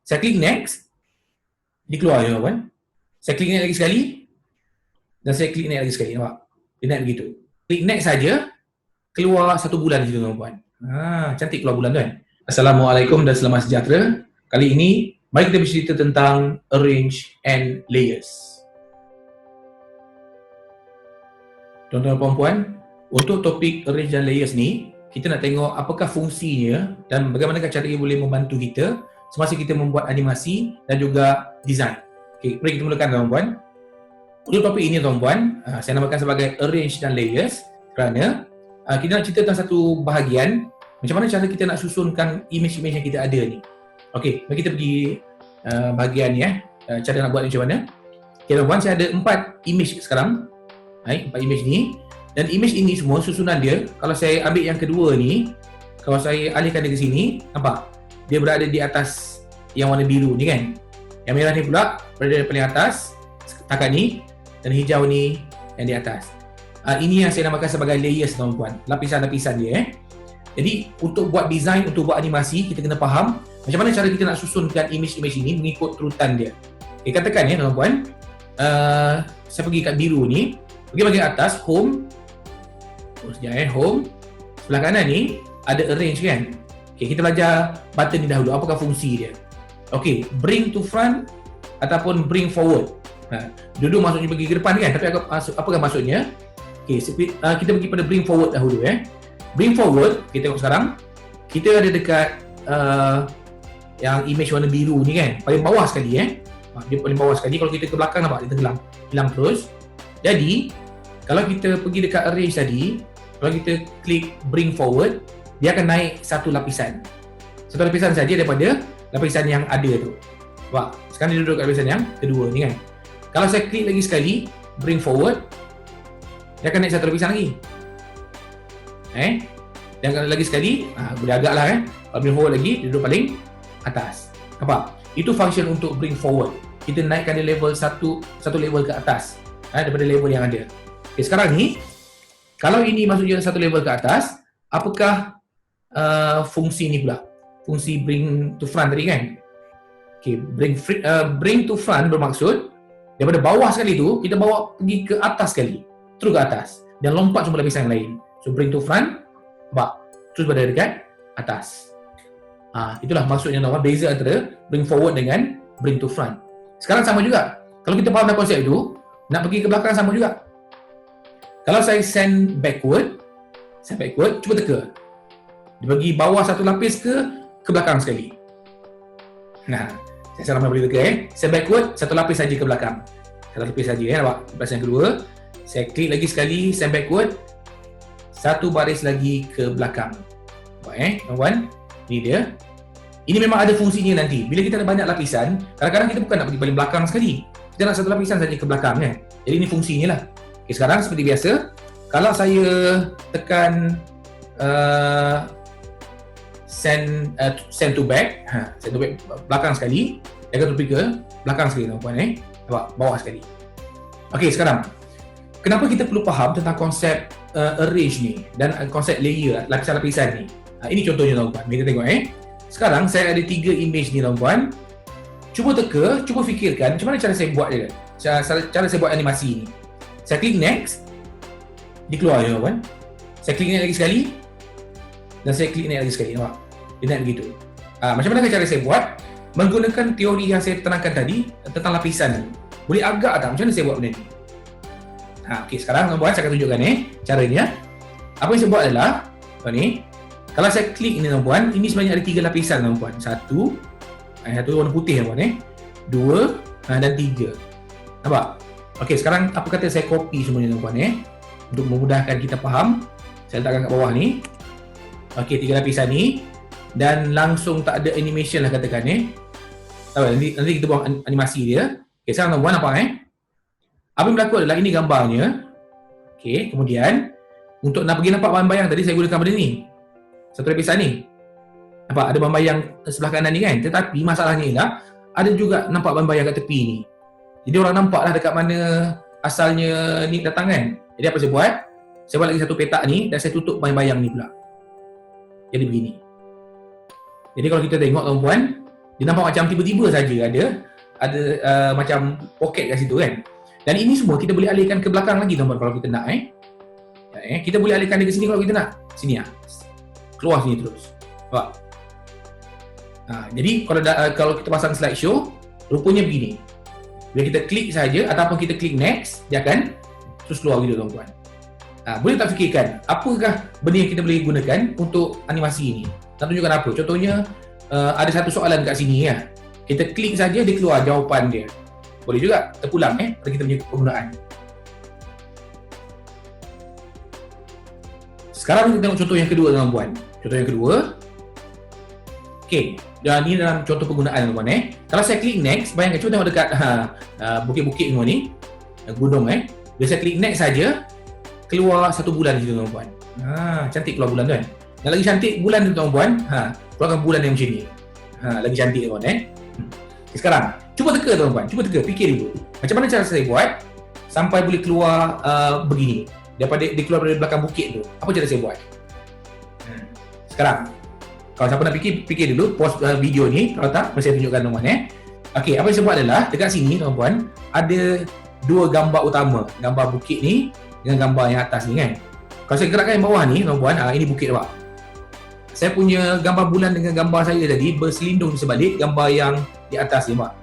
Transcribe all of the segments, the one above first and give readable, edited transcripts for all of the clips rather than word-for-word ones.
Saya klik next, dia keluar je tuan-tuan. Saya klik next lagi sekali, dan saya klik next lagi sekali, nampak? Dia naik begitu. Klik next saja, keluar 1 bulan je tuan-tuan. Cantik keluar bulan tuan. Assalamualaikum dan selamat sejahtera. Kali ini, mari kita bercerita tentang arrange and layers. Tuan-tuan dan puan-puan, untuk topik arrange dan layers ni, kita nak tengok apakah fungsinya dan bagaimana cara ia boleh membantu kita semasa kita membuat animasi dan juga design. Okey, mari kita mulakan tuan-tuan. Untuk topik ini tuan-tuan, saya namakan sebagai arrange dan layers kerana kita nak cerita tentang satu bahagian macam mana cara kita nak susunkan image-image yang kita ada ni. Okey, mari kita pergi bahagian ni cara nak buat macam mana. Okey tuan-tuan, saya ada 4 image sekarang. 4 image ni, dan image ini semua susunan dia, kalau saya ambil yang kedua ni, kalau saya alihkan dia ke sini, nampak? Dia berada di atas yang warna biru ni kan. Yang merah ni pula berada di paling atas, takat ni, dan hijau ni yang di atas. Ini yang saya namakan sebagai layers tuan-tuan, lapisan-lapisan dia. Jadi untuk buat design, untuk buat animasi, kita kena faham macam mana cara kita nak susunkan image-image ini mengikut turutan dia. Okay, katakan tuan-tuan, saya pergi kat biru ni, pergi bahagian atas, home. Home. Sebelah kanan ni ada arrange kan. Okay, kita belajar button ni dahulu, apakah fungsi dia. Okay, bring to front ataupun bring forward. Duduk maksudnya pergi ke depan kan, tapi apakah maksudnya? Okay, kita pergi pada bring forward dahulu. Bring forward, kita tengok sekarang, kita ada dekat yang image warna biru ni kan, paling bawah sekali dia paling bawah sekali. Kalau kita ke belakang nampak dia tenggelam, hilang terus. Jadi kalau kita pergi dekat arrange tadi, kalau kita klik bring forward, dia akan naik satu lapisan saja daripada lapisan yang ada tu. Nampak? Sekarang dia duduk kat lapisan yang kedua ni kan. Kalau saya klik lagi sekali bring forward, dia akan naik satu lapisan lagi. Dan kalau lagi sekali, boleh agak lah kalau bring forward lagi, dia duduk paling atas. Nampak? Itu function untuk bring forward. Kita naikkan dia level satu level ke atas daripada level yang ada. Okay, sekarang ni, kalau ini maksudnya satu level ke atas, apakah fungsi ni pula? Fungsi bring to front tadi kan? Okay, bring to front bermaksud daripada bawah sekali tu, kita bawa pergi ke atas sekali, terus ke atas, dan lompat semua lapisan yang lain. So bring to front, terus berada dekat atas. Itulah maksudnya beza antara bring forward dengan bring to front. Sekarang sama juga. Kalau kita faham konsep itu, nak pergi ke belakang sama juga. Kalau saya send backward, cuba teka. Dia pergi bawah satu lapis ke belakang sekali. Saya salah boleh teka Send backward, satu lapis saja ke belakang. Satu lapis saja nampak. Lapis yang kedua, saya klik lagi sekali, send backward, satu baris lagi ke belakang. Nampak tuan-tuan? Ini dia. Ini memang ada fungsinya nanti. Bila kita ada banyak lapisan, kadang-kadang kita bukan nak pergi paling belakang sekali. Kita nak satu lapisan saja ke belakang kan. Jadi ini fungsinya lah. Okay, sekarang seperti biasa, kalau saya tekan send to back, send to back belakang sekali, dia akan pergi ke belakang sekali tuan-tuan nampak, bawah sekali. Okey, sekarang kenapa kita perlu faham tentang konsep arrange ni dan konsep layer, lapisan-lapisan ni. Ini contohnya tuan-tuan, kita tengok sekarang saya ada 3 image ni tuan-tuan. Cuba teka, cuba fikirkan macam mana cara saya buat dia, cara saya buat animasi ni. Saya klik next, dia keluar je tuan-tuan. Saya klik next lagi sekali, dan saya klik next lagi sekali, nampak? Dia naik begitu. Macam mana cara saya buat? Menggunakan teori yang saya terangkan tadi tentang lapisan ni. Boleh agak tak macam mana saya buat benda ni? Okey, sekarang tuan-tuan saya akan tunjukkan caranya. Apa yang saya buat adalah ni. Kalau saya klik ni tuan-tuan, ini sebenarnya ada 3 lapisan tuan-tuan. Satu warna putih tuan-tuan 2 dan 3. Nampak? Okey, sekarang apa kata saya copy semuanya tuan-tuan untuk memudahkan kita faham. Saya letakkan kat bawah ni. Okey, 3 lapisan ni, dan langsung tak ada animation lah katakan nanti kita buat animasi dia. Okey, sekarang tuan-tuan nampak apa yang berlaku adalah ini gambarnya. Okey, kemudian untuk nak pergi nampak bayang-bayang tadi saya gunakan benda ni. Satu lapisan ni. Nampak ada bayang sebelah kanan ni kan? Tetapi masalahnya ialah ada juga nampak bayang kat tepi ni. Jadi orang nampaklah dekat mana asalnya ni datang kan? Jadi apa saya buat? Saya buat lagi satu petak ni dan saya tutup bayang-bayang ni pula. Jadi begini. Jadi kalau kita tengok tuan-puan, Dia nampak macam tiba-tiba saja ada macam poket kat situ kan. Dan ini semua kita boleh alihkan ke belakang lagi tuan-tuan kalau kita nak kita boleh alihkan dia ke sini kalau kita nak. Sini keluar sini terus. Nampak? Jadi kalau kita pasang slideshow, rupanya begini. Bila kita klik saja ataupun kita klik next, dia akan terus keluar gitu tuan-tuan. Boleh tak fikirkan apakah benda yang kita boleh gunakan untuk animasi ini? Nak tunjukkan apa? Contohnya ada satu soalan kat sini ya. Kita klik saja dia keluar jawapan dia. Boleh juga terpulang pada kita punya penggunaan. Sekarang kita tengok contoh yang kedua tuan-tuan. Contoh yang kedua. Okey, dan ini dalam contoh penggunaan tuan-tuan Kalau saya klik next, bayangkan cuba tengok dekat bukit-bukit semua ni, gunung Bila saya klik next saja, keluar 1 bulan situ tuan-tuan. Cantik keluar bulan kan. Yang lagi cantik bulan tu tuan-tuan, keluarkan bulan yang macam ni. Lagi cantik tuan-tuan Okay, sekarang cuba teka tuan-tuan, fikir dulu. Macam mana cara saya buat sampai boleh keluar begini? Daripada dia keluar dari belakang bukit tu. Apa cara saya buat? Sekarang kalau siapa nak fikir dulu, pause video ni. Kalau tak, saya tunjukkan tuan-tuan Okey, apa yang saya buat adalah dekat sini tuan-tuan ada 2 gambar utama, gambar bukit ni dengan gambar yang atas ni kan. Kalau saya gerakkan yang bawah ni tuan-tuan, ini bukit nampak. Saya punya gambar bulan dengan gambar saya tadi berselindung di sebalik gambar yang di atas ni nampak.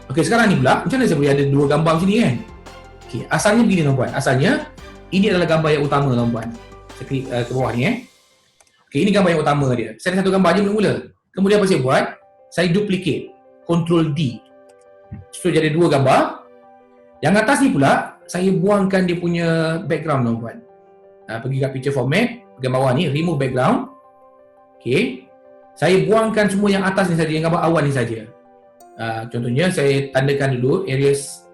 Okey, sekarang ni pula macam mana saya boleh ada 2 gambar macam ni kan? Okey, asalnya begini tuan-tuan. Asalnya ini adalah gambar yang utama tuan-tuan. Saya klik ke bawah ni Okey, ini gambar yang utama dia. Saya ada satu gambar je mula-mula. Kemudian apa saya buat? Saya duplicate, Ctrl D. So jadi 2 gambar. Yang atas ni pula saya buangkan dia punya background tuan-tuan. Pergi kat picture format, bahagian bawah ni remove background. Okey. Saya buangkan semua yang atas ni saja, yang gambar awal ni saja. Contohnya saya tandakan dulu areas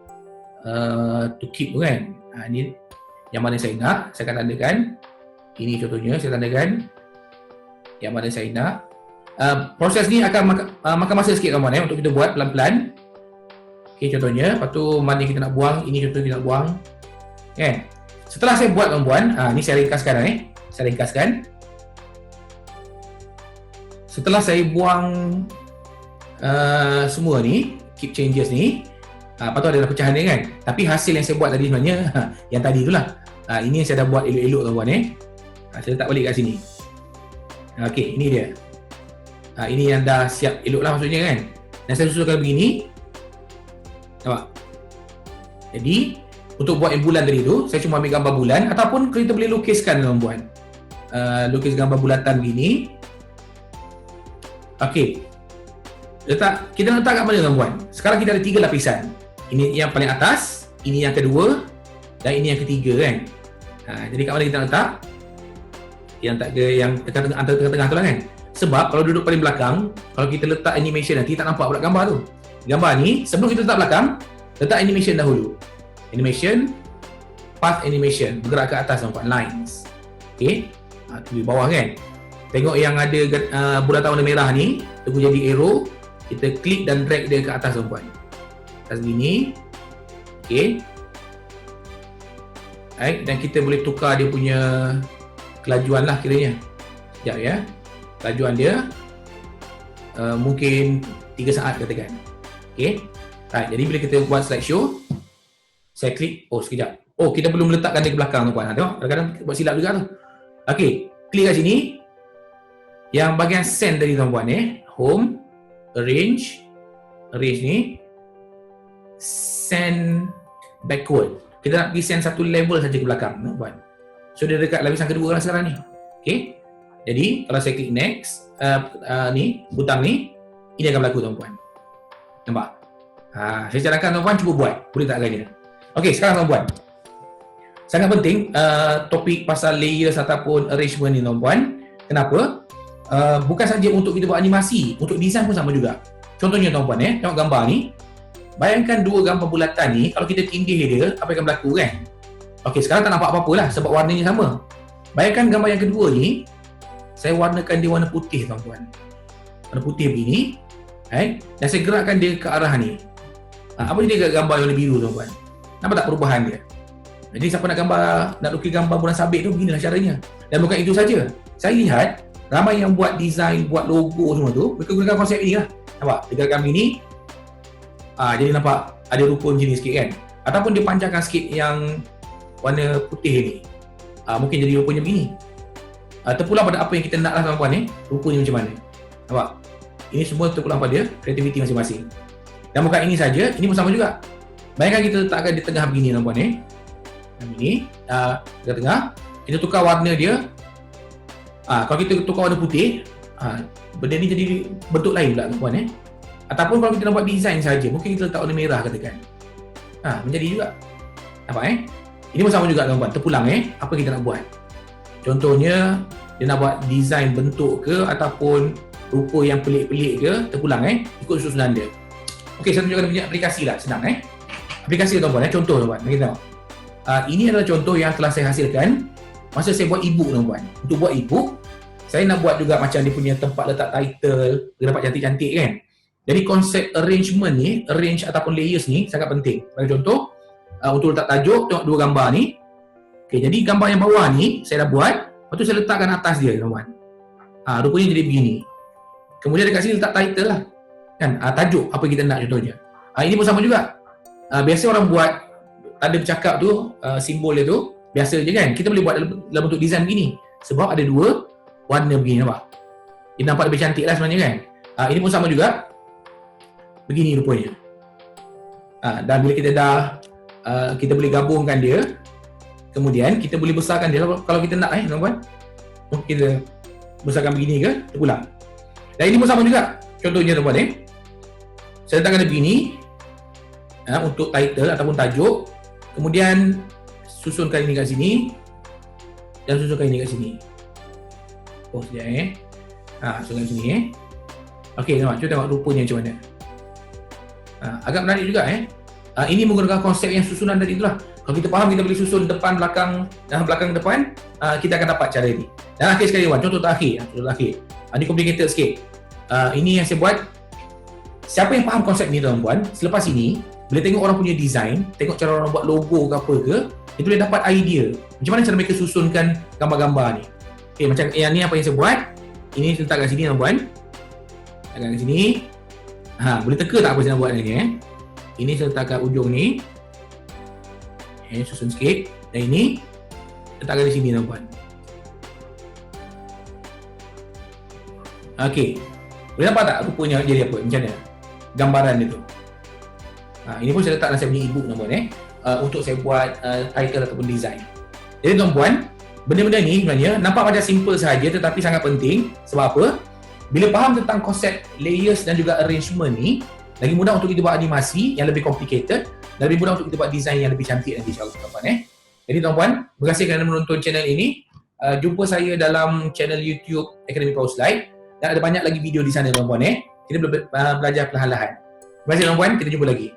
to keep tu kan. Ini yang mana saya nak, saya akan tandakan. Ini contohnya saya tandakan yang mana saya nak. Proses ni akan makan masa sikit tuan-tuan untuk kita buat pelan-pelan. Okey, contohnya, lepas tu mana kita nak buang, ini contoh kita nak buang. Kan? Setelah saya buat tuan-tuan, ni saya ringkaskan Saya ringkaskan. Setelah saya buang semua ni, keep changes ni, lepas tu adalah pecahan dia kan. Tapi hasil yang saya buat tadi sebenarnya yang tadi itulah. Ini yang saya dah buat elok-elok tuan-tuan saya letak balik kat sini. Okey, ini dia. Ini yang dah siap elok lah maksudnya kan. Dan saya susulkan begini. Nampak? Jadi, untuk buat yang bulan tadi tu, saya cuma ambil gambar bulan ataupun kita boleh lukiskan tuan-tuan. Lukis gambar bulatan begini. Okey. Kita letak kat mana tuan-tuan? Sekarang kita ada 3 lapisan. Ini yang paling atas, ini yang kedua dan ini yang ketiga kan. Jadi kat mana kita letak? Yang tak ke yang antara tengah-tengah tu lah kan. Sebab kalau duduk paling belakang, kalau kita letak animation nanti tak nampak pula gambar tu. Gambar ni sebelum kita letak belakang, letak animation dahulu. Animation, path animation, bergerak ke atas nampak lines. Okey. Tu di bawah kan. Tengok yang ada bulatan warna merah ni, tunggu jadi arrow, kita klik dan drag dia ke atas tuan-tuan. Atas begini. Okey. Baik, dan kita boleh tukar dia punya kelajuan lah kiranya. Sekejap ya. Kelajuan dia mungkin 3 saat katakan. Okey. Right, jadi bila kita buat slideshow, saya klik, sekejap. Kita belum meletakkan dia ke belakang tuan-tuan. Tengok, kadang-kadang buat silap juga tu. Okey, klik kat sini. Yang bahagian send tadi tuan-tuan home, arrange ni, send backward. Kita nak pergi send satu level saja ke belakang tuan-tuan. So dia dekat lapisan kedua lah sekarang ni. Okey. Jadi kalau saya klik next, ni butang ni, ini akan berlaku tuan-tuan. Nampak? Saya cadangkan tuan-tuan cuba buat. Boleh tak agaknya? Okey, sekarang tuan-tuan. Sangat penting topik pasal layers ataupun arrangement ni tuan-tuan. Kenapa? Bukan saja untuk kita buat animasi, untuk design pun sama juga. Contohnya tuan-tuan tengok gambar ni. Bayangkan 2 gambar bulatan ni, kalau kita tindih dia, apa yang akan berlaku kan? Okey, sekarang tak nampak apa-apa lah sebab warnanya sama. Bayangkan gambar yang kedua ni, saya warnakan dia warna putih tuan-tuan. Warna putih begini. Dan saya gerakkan dia ke arah ni. Apa dia gambar warna biru tuan-tuan? Nampak tak perubahan dia? Jadi siapa nak lukis gambar bulan sabit tu, beginilah caranya. Dan bukan itu saja. Saya lihat ramai yang buat design, buat logo semua tu, mereka gunakan konsep ini lah. Nampak? Dia gerakkan begini. Jadi nampak ada rupa macam ni sikit kan. Ataupun dia panjangkan sikit yang warna putih ni. Mungkin jadi rupanya begini. Terpulang pada apa yang kita nak lah tuan-tuan ni. Rupanya macam mana. Nampak? Ini semua terpulang pada kreativiti masing-masing. Dan bukan ini saja, ini pun sama juga. Bayangkan kita letakkan di tengah begini tuan-tuan ni. Begini, di tengah. Kita tukar warna dia. Kalau kita tukar warna putih, benda ni jadi bentuk lain pula tuan-tuan. Ataupun kalau kita nak buat design saja, mungkin kita letak warna merah katakan. Menjadi juga. Nampak Ini pun sama juga tuan-tuan, terpulang apa kita nak buat. Contohnya, dia nak buat design bentuk ke ataupun rupa yang pelik-pelik ke, terpulang ikut susunan dia. Okey, saya tunjukkan punya aplikasi lah, senang aplikasi tuan-tuan contoh tuan-tuan, kita tengok. Ini adalah contoh yang telah saya hasilkan masa saya buat e-book tuan-tuan. Untuk buat e-book, saya nak buat juga macam dia punya tempat letak title, dia dapat cantik-cantik kan. Jadi konsep arrangement ni, arrange ataupun layers ni sangat penting. Bagi contoh, untuk letak tajuk, tengok dua gambar ni. Okey, jadi gambar yang bawah ni saya dah buat, lepas tu saya letakkan atas dia tuan-tuan. Rupanya jadi begini. Kemudian dekat sini letak title lah. Kan, tajuk apa kita nak contohnya. Ini pun sama juga. Biasa orang buat tanda bercakap tu, simbol dia tu, biasa je kan. Kita boleh buat dalam bentuk design begini. Sebab ada dua warna begini, nampak? Dia nampak lebih cantik lah sebenarnya kan. Ini pun sama juga. Begini rupanya. Dan bila kita dah, kita boleh gabungkan dia. Kemudian kita boleh besarkan dia kalau kita nak tuan-tuan. Kita besarkan begini ke, terpulang. Dan ini pun sama juga. Contohnya tuan-tuan saya letakkan dia begini untuk title ataupun tajuk. Kemudian susunkan ini kat sini dan susunkan ini kat sini. Sekejap susunkan sini Okey, cuba tengok rupanya macam mana. Agak menarik juga ini menggunakan konsep yang susunan tadi itulah. Kalau kita faham, kita boleh susun depan, belakang dan belakang depan, kita akan dapat cara ini. Dan akhir sekali contoh terakhir. Ini complicated sikit. Ini yang saya buat. Siapa yang faham konsep ni tuan-tuan, selepas ini bila tengok orang punya design, tengok cara orang buat logo ke apa ke, itu boleh dapat idea macam mana cara mereka susunkan gambar-gambar ni. Okey, macam yang ni apa yang saya buat. Ini letak kat sini tuan-tuan. Letakkan kat sini. Boleh teka tak apa saya nak buat ni Ini saya letak kat ujung ni. Susun sikit. Dan ini letakkan di sini tuan-tuan. Okey. Boleh nampak tak rupanya jadi apa? Macam mana? Gambaran dia tu. Ini pun saya letak dalam saya punya e-book tuan-tuan untuk saya buat title ataupun design. Jadi tuan-tuan, benda-benda ni sebenarnya nampak macam simple sahaja tetapi sangat penting. Sebab apa? Bila faham tentang konsep layers dan juga arrangement ni, lagi mudah untuk kita buat animasi yang lebih complicated dan lebih mudah untuk kita buat design yang lebih cantik nanti insya-Allah tuan-tuan Jadi tuan-tuan, terima kasih kerana menonton channel ini. Jumpa saya dalam channel YouTube Academy Powerslide dan ada banyak lagi video di sana tuan-tuan Kita belajar perlahan-lahan. Terima kasih tuan-tuan, kita jumpa lagi.